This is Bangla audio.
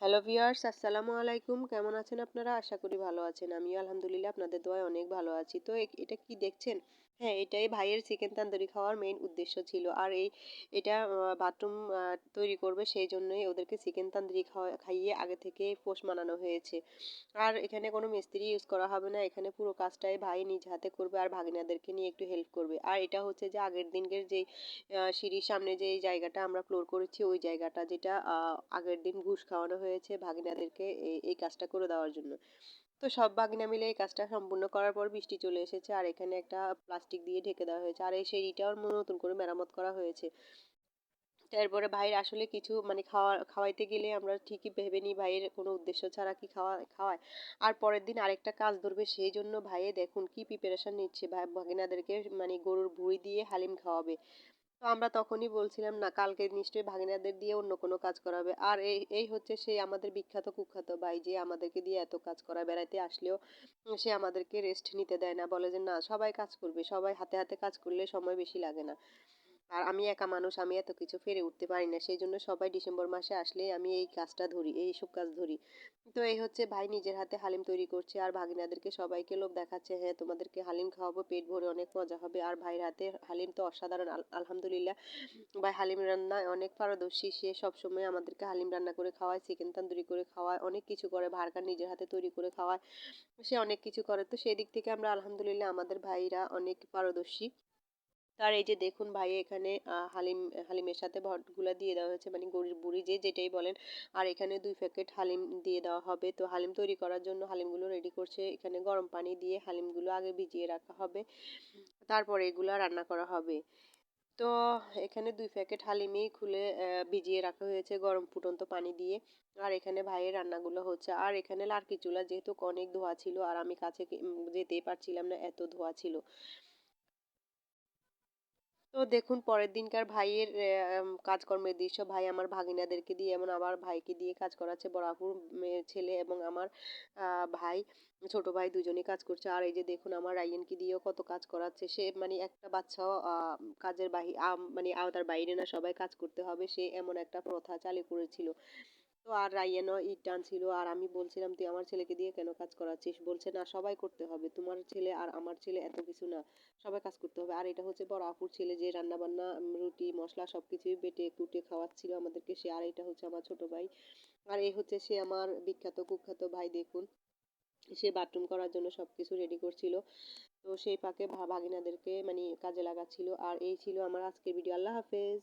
হ্যালো ভিউয়ার্স, আসসালামু আলাইকুম। কেমন আছেন আপনারা? আশা করি ভালো আছেন। আমিও আলহামদুলিল্লাহ আপনাদের দোয়ায় অনেক ভালো আছি। তো এটা কি দেখছেন? হ্যাঁ, এটাই ভাইয়ের চিকেন তান্দুরি খাওয়ার মেইন উদ্দেশ্য ছিল। আর এটা বাথরুম তৈরি করবে সেই জন্যই ওদেরকে চিকেন তান্দুরি খাইয়ে আগে থেকে পোষ মানানো হয়েছে। আর এখানে কোনো মিস্ত্রি ইউজ করা হবে না। এখানে পুরো কাজটাই ভাই নিজ হাতে করবে আর ভাগিনাদেরকে নিয়ে একটু হেল্প করবে। আর এটা হচ্ছে যে আগের দিনকের যেই সিঁড়ির সামনে যেই জায়গাটা আমরা ফ্লোর করেছি ওই জায়গাটা যেটা আগের দিন ঘুষ খাওয়ানো হয়েছে ভাগিনাদেরকে এই কাজটা করে দেওয়ার জন্য। তো সব ভাগিনা মিলে এই কাজটা সম্পূর্ণ করার পর বৃষ্টি চলে এসেছে আর এখানে একটা প্লাস্টিক দিয়ে ঢেকে দেওয়া হয়েছে। আর এই সিঁড়িটাও নতুন করে মেরামত করা হয়েছে। তারপরে ভাইয়ের আসলে কিছু মানে খাওয়াইতে গেলে আমরা ঠিকই ভেবে নিই ভাইয়ের কোনো উদ্দেশ্য ছাড়া কি খাওয়ায়। আর পরের দিন আরেকটা কাজ ধরবে সেই জন্য ভাইয়ে দেখুন কি প্রিপারেশন নিচ্ছে ভাগিনাদেরকে মানে গরুর ভুঁড়ি দিয়ে হালিম খাওয়াবে। তো আমরা তখনই বলছিলাম না কালকে নিশ্চয়ই ভাগিনাদের দিয়ে অন্য কোনো কাজ করাবে। আর এই এই হচ্ছে সেই আমাদের বিখ্যাত কুখ্যাত ভাই যে আমাদেরকে দিয়ে এত কাজ করায় বেড়াইতে আসলেও সে আমাদেরকে রেস্ট নিতে দেয় না, বলে যে না সবাই কাজ করবে, সবাই হাতে হাতে কাজ করলে সময় বেশি লাগে না। আর আমি একা মানুষ, আমি এত কিছু পেরে উঠতে পারি না, সেই জন্য সবাই ডিসেম্বর মাসে আসলেই আমি এই কাজটা ধরি, এইসব কাজ ধরি। তো এই হচ্ছে ভাই নিজের হাতে হালিম তৈরি করছে আর ভাগিনাদেরকে সবাইকে লোভ দেখাচ্ছে, হ্যাঁ তোমাদেরকে হালিম খাওয়াবো, পেট ভরে অনেক মজা হবে। আর ভাইয়ের হাতে হালিম তো অসাধারণ, আলহামদুলিল্লাহ। ভাই হালিম রান্নায় অনেক পারদর্শী, সে সবসময় আমাদেরকে হালিম রান্না করে খাওয়ায়, চিকেন তান্দুরি করে খাওয়ায়, অনেক কিছু করে, ভার্গার নিজের হাতে তৈরি করে খাওয়ায়, সে অনেক কিছু করে। তো সেই দিক থেকে আমরা আলহামদুলিল্লাহ আমাদের ভাইরা অনেক পারদর্শী। তার এই যে দেখুন ভাই এখানে হালিমের সাথে ভটগুলা দিয়ে দেওয়া হয়েছে, মানে গরুর বুড়ি যে যেটাই বলেন। আর এখানে 2 প্যাকেট হালিম দিয়ে দেওয়া হবে। তো হালিম তৈরি করার জন্য হালিমগুলো রেডি করছে, এখানে গরম পানি দিয়ে হালিমগুলো আগে ভিজিয়ে রাখা হবে, তারপরে এগুলা রান্না করা হবে। তো এখানে 2 প্যাকেট হালিমই খুলে ভিজিয়ে রাখা হয়েছে গরম ফুটন্ত পানি দিয়ে। আর এখানে ভাইয়ের রান্নাগুলো হচ্ছে। আর এখানে লার্কি চুলা যেহেতু অনেক ধোঁয়া ছিল আর আমি কাছে যেতেই পারছিলাম না, এত ধোঁয়া ছিল। তো দেখুন পরের দিনকার ভাইয়ের কাজকর্মের দৃশ্য। ভাই আমার ভাগিনাদেরকে দিয়ে এমন আবার ভাইকে দিয়ে কাজ করাচ্ছে, বড় আপুর মেয়ের ছেলে এবং আমার ভাই, ছোট ভাই দুজনেই কাজ করছে। আর এই যে দেখুন আমার রাইয়ানকে দিয়েও কত কাজ করাচ্ছে, সে মানে একটা বাচ্চাও কাজের মানে আওতার বাইরে না, সবাই কাজ করতে হবে, সে এমন একটা প্রথা চালু করেছিল। তো আর রাইয়ানও ইট টানছিল আর আমি বলছিলাম তুই আমার ছেলেকে দিয়ে কেন কাজ করাচ্ছিস, বলছে না সবাই করতে হবে, তোমার ছেলে আর আমার ছেলে এত কিছু না, সবাই কাজ করতে হবে। আর এটা হচ্ছে বড় আপুর ছেলে যে রান্না বান্না রুটি মশলা সবকিছুই বেটে কুটে খাওয়াচ্ছিল আমাদেরকে সে। আর এটা হচ্ছে আমার ছোট ভাই। আর এই হচ্ছে সে আমার বিখ্যাত কুখ্যাত ভাই, দেখুন সে বাথরুম করার জন্য সবকিছু রেডি করছিল। তো সেই ফাঁকে ভাগিনাদেরকে মানে কাজে লাগাচ্ছিল। আর এই ছিল আমার আজকের ভিডিও। আল্লাহ হাফেজ।